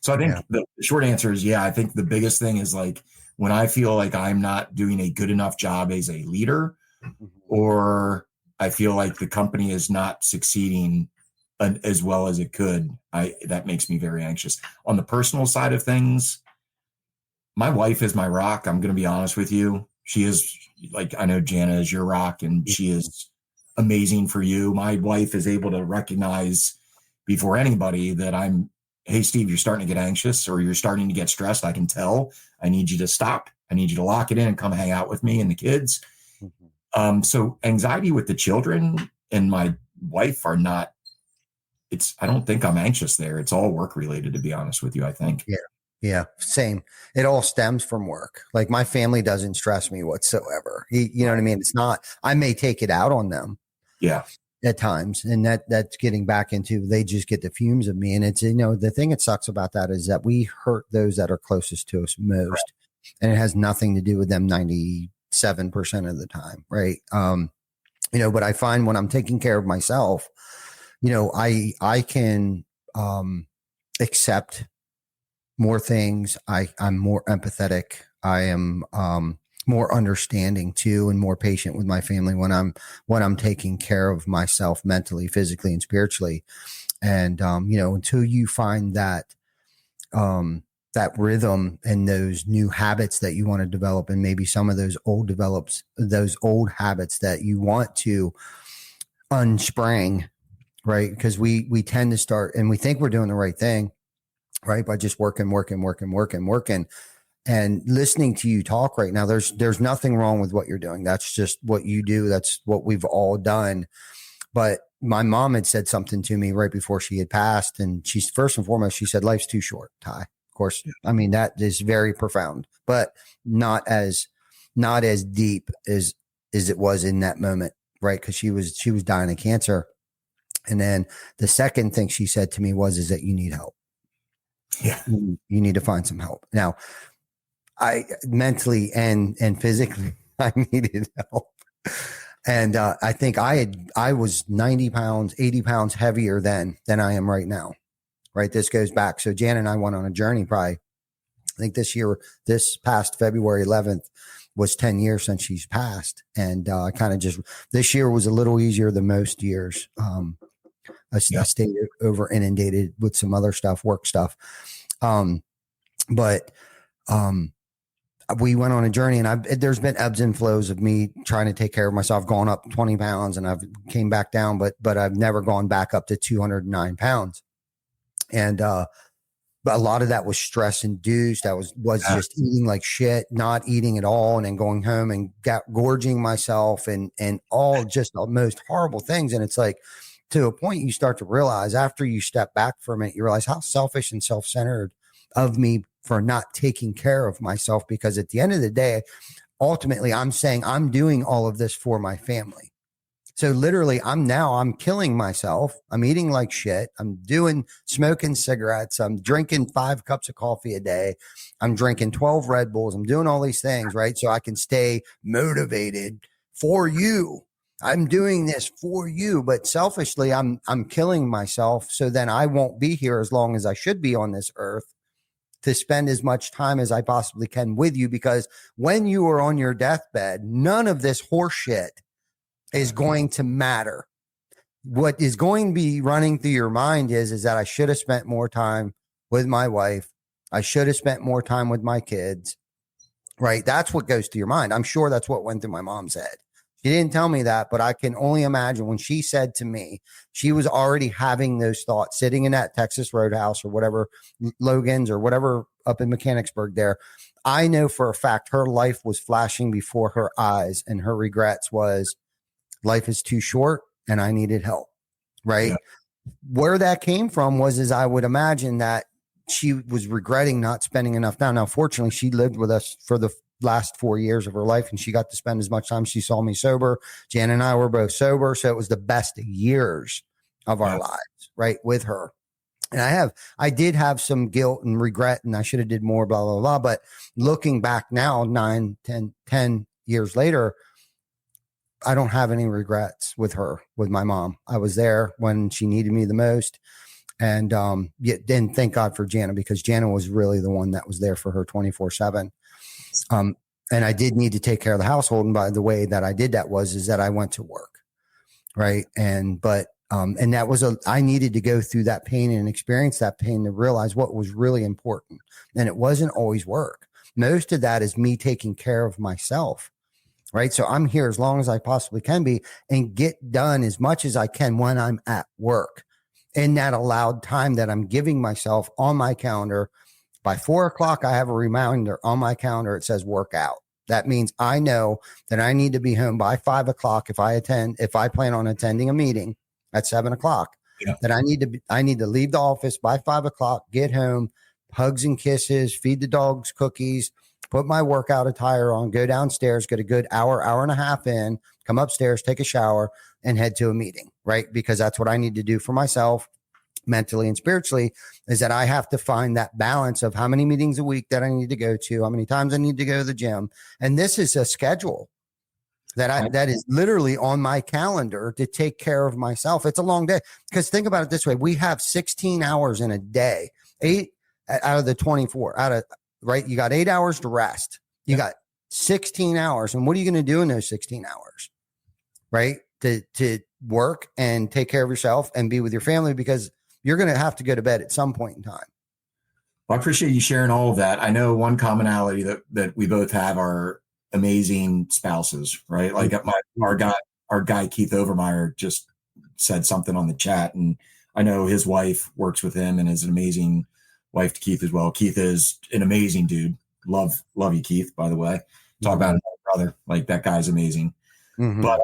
So I think the short answer is, I think the biggest thing is like when I feel like I'm not doing a good enough job as a leader, or I feel like the company is not succeeding as well as it could, that makes me very anxious. On the personal side of things, my wife is my rock. I'm going to be honest with you. She is, like, I know Jana is your rock, and she is amazing for you. My wife is able to recognize before anybody that hey, Steve, you're starting to get anxious or you're starting to get stressed. I can tell. I need you to stop. I need you to lock it in and come hang out with me and the kids. So anxiety with the children and my wife are not, I don't think I'm anxious there. It's all work related, to be honest with you, I think. Yeah. Same. It all stems from work. Like my family doesn't stress me whatsoever. You know what I mean? It's not, I may take it out on them. Yeah. At times. And that's getting back into, they just get the fumes of me. And it's, the thing that sucks about that is that we hurt those that are closest to us most. Right. And it has nothing to do with them 97% of the time. Right. But I find when I'm taking care of myself, I can accept more things. I'm more empathetic. I am more understanding too, and more patient with my family when I'm taking care of myself mentally, physically, and spiritually. And until you find that rhythm and those new habits that you want to develop, and maybe some of those old habits that you want to unspring, right? Because we tend to start and we think we're doing the right thing, right? By just working. And listening to you talk right now, there's nothing wrong with what you're doing. That's just what you do. That's what we've all done. But my mom had said something to me right before she had passed. And she's, first and foremost, she said, life's too short, Ty. Of course, I mean, that is very profound, but not as deep as it was in that moment, right? Because she was dying of cancer. And then the second thing she said to me is that you need help. Yeah. You need to find some help. Now, I mentally and physically, I needed help. And I think I was 90 pounds, 80 pounds heavier than I am right now. Right. This goes back. So Jan and I went on a journey probably, I think this past February 11th was 10 years since she's passed. And I kind of just, this year was a little easier than most years. I stayed over inundated with some other stuff, work stuff. But we went on a journey, and there's been ebbs and flows of me trying to take care of myself. I've gone up 20 pounds and I've came back down, but I've never gone back up to 209 pounds. And, but a lot of that was stress induced. I was just eating like shit, not eating at all. And then going home and gorging myself and all just the most horrible things. And it's like, to a point you start to realize after you step back for a minute, you realize how selfish and self-centered of me for not taking care of myself. Because at the end of the day, ultimately I'm saying I'm doing all of this for my family. So literally I'm killing myself. I'm eating like shit. I'm smoking cigarettes. I'm drinking 5 cups of coffee a day. I'm drinking 12 Red Bulls. I'm doing all these things, right? So I can stay motivated for you. I'm doing this for you, but selfishly I'm killing myself. So then I won't be here as long as I should be on this earth to spend as much time as I possibly can with you. Because when you are on your deathbed, none of this horse shit is going to matter. What is going to be running through your mind is that I should have spent more time with my wife. I should have spent more time with my kids, right? That's what goes through your mind. I'm sure that's what went through my mom's head. She didn't tell me that, but I can only imagine when she said to me, she was already having those thoughts sitting in that Texas Roadhouse or whatever, Logan's or whatever up in Mechanicsburg there. I know for a fact her life was flashing before her eyes, and her regrets was life is too short and I needed help. Right. Yeah. Where that came from was I would imagine that she was regretting not spending enough time. Now, fortunately, she lived with us for the last 4 years of her life, and she got to spend as much time. She saw me sober. Jan and I were both sober. So it was the best years of our lives, right, with her. And I did have some guilt and regret, and I should have did more, blah, blah, blah. But looking back now, 10 years later, I don't have any regrets with her, with my mom. I was there when she needed me the most. And then thank God for Jana, because Jana was really the one that was there for her 24/7. And I did need to take care of the household. And by the way that I did that is that I went to work. Right. And that was I needed to go through that pain and experience that pain to realize what was really important. And it wasn't always work. Most of that is me taking care of myself. Right. So I'm here as long as I possibly can be and get done as much as I can when I'm at work, in that allowed time that I'm giving myself on my calendar. By 4 o'clock, I have a reminder on my calendar. It says workout. That means I know that I need to be home by 5 o'clock. If I plan on attending a meeting at 7 o'clock, that I need to leave the office by 5 o'clock, get home, hugs and kisses, feed the dogs cookies, put my workout attire on, go downstairs, get a good hour and a half in, come upstairs, take a shower, and head to a meeting, right? Because that's what I need to do for myself mentally and spiritually, is that I have to find that balance of how many meetings a week that I need to go to, how many times I need to go to the gym. And this is a schedule that is literally on my calendar to take care of myself. It's a long day, because think about it this way. We have 16 hours in a day, 8 out of the 24 right? You got 8 hours to rest. You got 16 hours. And what are you going to do in those 16 hours? Right? To work and take care of yourself and be with your family, because you're going to have to go to bed at some point in time. Well, I appreciate you sharing all of that. I know one commonality that we both have are amazing spouses, right? Like our guy, Keith Overmeyer, just said something on the chat, and I know his wife works with him and is an amazing wife to Keith as well. Keith is an amazing dude. Love you, Keith, by the way. Talk about another brother. Like, that guy's amazing. Mm-hmm. But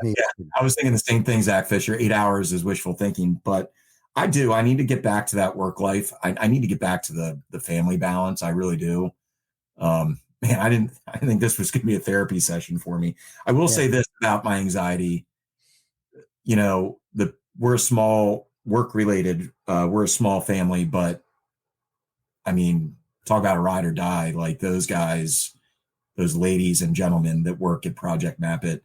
I was thinking the same thing, Zach Fisher. 8 hours is wishful thinking, but I need to get back to that work life. I need to get back to the family balance. I really do. Man, I didn't think this was going to be a therapy session for me. I will say this about my anxiety. You know, we're a small work related. We're a small family, but I mean, talk about a ride or die. Like, those guys, those ladies and gentlemen that work at Project Map It,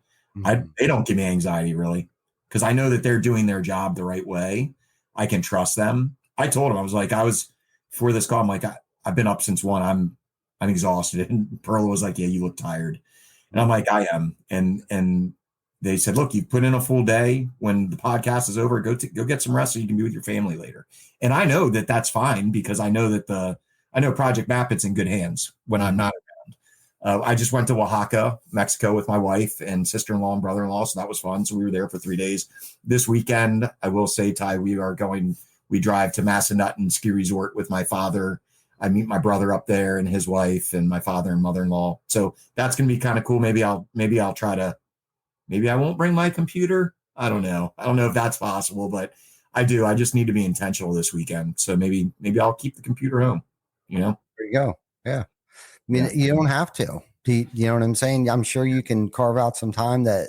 they don't give me anxiety, really, because I know that they're doing their job the right way. I can trust them. I told him, before this call, I'm like, I've been up since 1. I'm exhausted. And Perla was like, yeah, you look tired. And I'm like, I am. And they said, look, you put in a full day. When the podcast is over, go get some rest so you can be with your family later. And I know that that's fine, because I know that I know Project Map It's in good hands when I'm not around. I just went to Oaxaca, Mexico, with my wife and sister-in-law and brother-in-law. So that was fun. So we were there for 3 days. This weekend, I will say, Ty, we drive to Massanutten Ski Resort with my father. I meet my brother up there and his wife and my father and mother-in-law. So that's going to be kind of cool. Maybe I won't bring my computer. I don't know if that's possible, but I just need to be intentional this weekend. So maybe I'll keep the computer home, you know? There you go. Yeah. I mean, you don't have to. You know what I'm saying? I'm sure you can carve out some time that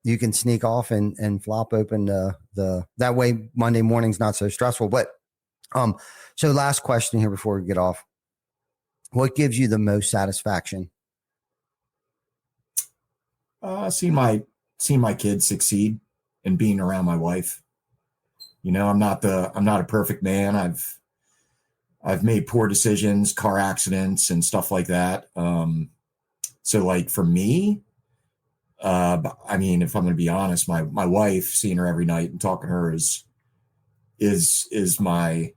you can sneak off and flop open that way Monday morning's not so stressful. But so last question here before we get off. What gives you the most satisfaction? Seeing my kids succeed and being around my wife. You know, I'm not a perfect man. I've made poor decisions, car accidents and stuff like that. So like for me, I mean, if I'm going to be honest, my wife, seeing her every night and talking to her is my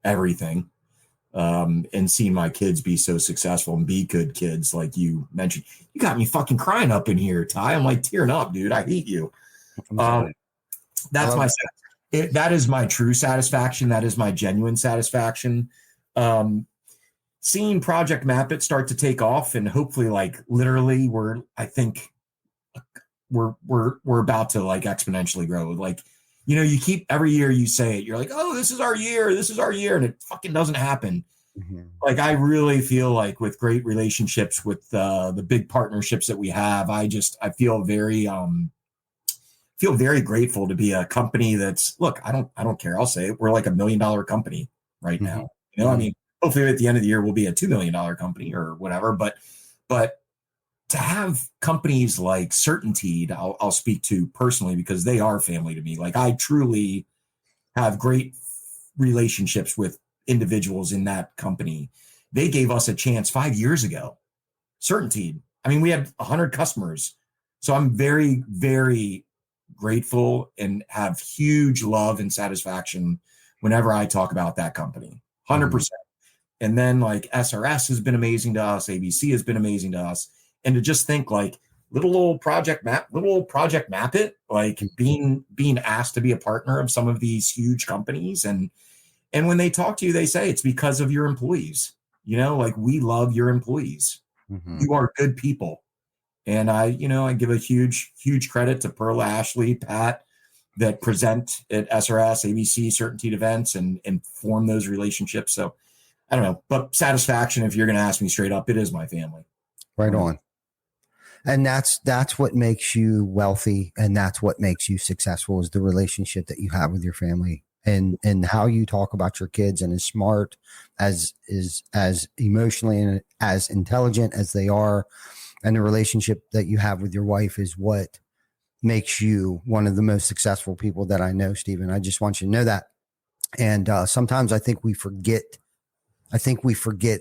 everything. And seeing my kids be so successful and be good kids, like you mentioned. You got me fucking crying up in here, Ty. I'm like tearing up, dude. I hate you. That's that is my true satisfaction. That is my genuine satisfaction. Seeing Project Map It start to take off, and hopefully, like, literally, we're about to, like, exponentially grow. Like, you know, you keep every year you say it, you're like, oh, this is our year, and it fucking doesn't happen. Like, I really feel like with great relationships with the big partnerships that we have, I feel very grateful to be a company that's, look, I don't care. I'll say it. We're like $1 million company right now. I mean, hopefully at the end of the year, we'll be a $2 million company or whatever. But to have companies like Certainteed, I'll speak to personally because they are family to me. Like, I truly have great relationships with individuals in that company. They gave us a chance 5 years ago. Certainteed. I mean, we had 100 customers. So I'm very, very grateful and have huge love and satisfaction whenever I talk about that company. 100%. And then like SRS has been amazing to us. ABC has been amazing to us. And to just think like little old Project Map It, like being asked to be a partner of some of these huge companies. And when they talk to you, they say it's because of your employees. Like, we love your employees. You are good people. And I give a huge, huge credit to Perla, Ashley, Pat, that present at SRS, ABC, Certainteed events and form those relationships. So I don't know, but satisfaction, if you're going to ask me straight up, it is my family. Right on. And that's what makes you wealthy. And that's what makes you successful, is the relationship that you have with your family and how you talk about your kids, and as smart as emotionally and as intelligent as they are. And the relationship that you have with your wife is what makes you one of the most successful people that I know, Stephen. I just want you to know that. And sometimes I think we forget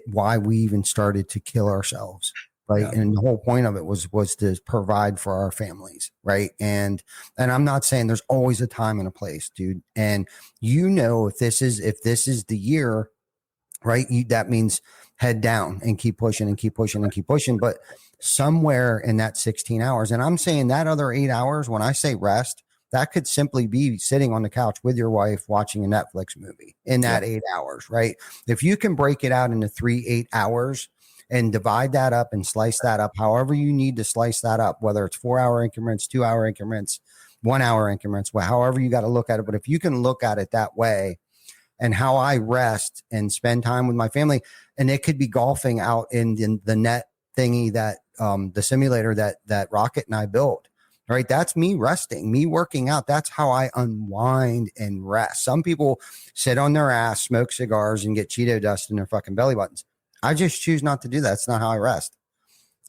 why we even started to kill ourselves. Right. Yeah. And the whole point of it was to provide for our families. Right. And I'm not saying there's always a time and a place, dude. And if this is the year, right, that means head down and keep pushing and keep pushing and keep pushing. But somewhere in that 16 hours, and I'm saying that other 8 hours, when I say rest, that could simply be sitting on the couch with your wife watching a Netflix movie in that 8 hours, right? If you can break it out into 8 hours and divide that up and slice that up, however you need to slice that up, whether it's 4 hour increments, 2 hour increments, 1 hour increments, however you got to look at it. But if you can look at it that way, and how I rest and spend time with my family, and it could be golfing out in the net thingy that the simulator that Rocket and I built, right? That's me resting, me working out. That's how I unwind and rest. Some people sit on their ass, smoke cigars, and get Cheeto dust in their fucking belly buttons. I just choose not to do that. That's not how I rest.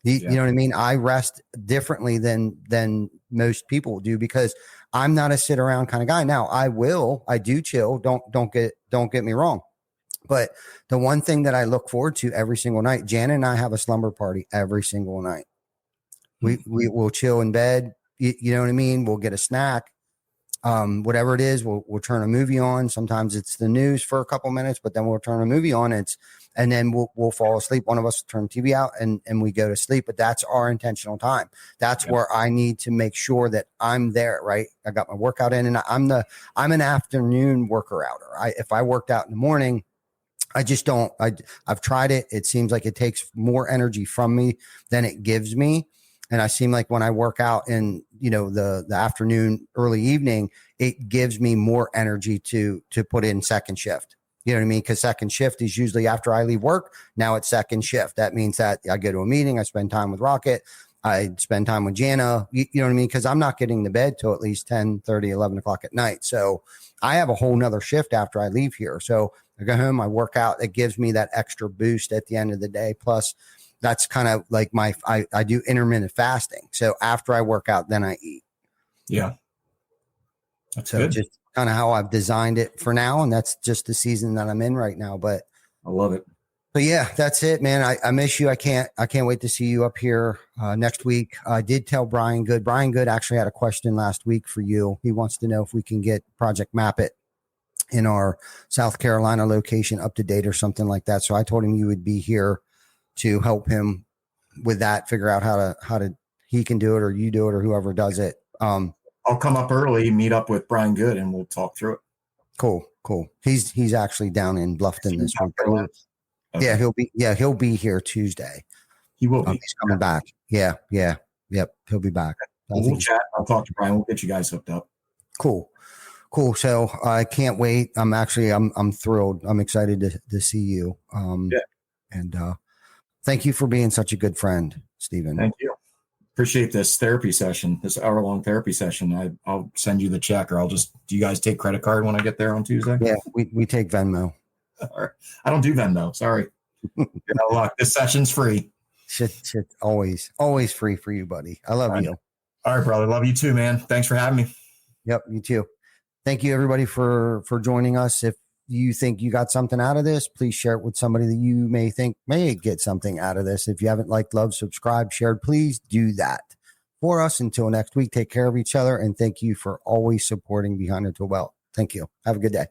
You know what I mean? I rest differently than most people do, because I'm not a sit around kind of guy. Now I do chill. Don't get me wrong. But the one thing that I look forward to every single night, Jan and I have a slumber party every single night. We will chill in bed. You know what I mean? We'll get a snack. Whatever it is, we'll turn a movie on. Sometimes it's the news for a couple minutes, but then we'll turn a movie on. And then we'll fall asleep. One of us will turn the TV out and we go to sleep. But that's our intentional time. That's where I need to make sure that I'm there, right? I got my workout in, and I'm an afternoon worker outer. If I worked out in the morning, I just don't. I've tried it. It seems like it takes more energy from me than it gives me. And I seem like when I work out in, the afternoon, early evening, it gives me more energy to put in second shift. You know what I mean? Because second shift is usually after I leave work. Now it's second shift. That means that I go to a meeting, I spend time with Rocket, I spend time with Jana, you know what I mean? Because I'm not getting to bed till at least 10:30, 11 o'clock at night. So I have a whole nother shift after I leave here. So I go home, I work out. It gives me that extra boost at the end of the day. Plus, that's kind of like I do intermittent fasting. So after I work out, then I eat. Yeah. That's so good. Just kind of how I've designed it for now. And that's just the season that I'm in right now. But I love it. But yeah, that's it, man. I miss you. I can't wait to see you up here next week. I did tell Brian Good. Brian Good actually had a question last week for you. He wants to know if we can get Project Map It in our South Carolina location up to date or something like that. So I told him you would be here to help him with that, figure out how to he can do it, or you do it, or whoever does it. I'll come up early, meet up with Brian Good, and we'll talk through it. Cool. He's actually down in Bluffton this week. Okay. Yeah, he'll be here Tuesday. He will be. He's coming back. Yeah. Yep. He'll be back. We'll chat. I'll talk to Brian. We'll get you guys hooked up. Cool. Cool. So I can't wait. I'm thrilled. I'm excited to see you. Yeah. And thank you for being such a good friend, Stephen. Thank you. Appreciate this therapy session, this hour-long therapy session. I'll send you the check, or do you guys take credit card when I get there on Tuesday? Yeah, we take Venmo. All right. I don't do Venmo. Sorry. Good luck. This session's free. Shit, always free for you, buddy. I love you. All right, brother. Love you too, man. Thanks for having me. Yep, you too. Thank you, everybody, for joining us. If you think you got something out of this, please share it with somebody that you may think may get something out of this. If you haven't liked, loved, subscribed, shared, please do that for us. Until next week, take care of each other, and thank you for always supporting Behind the Tool Belt. Thank you. Have a good day.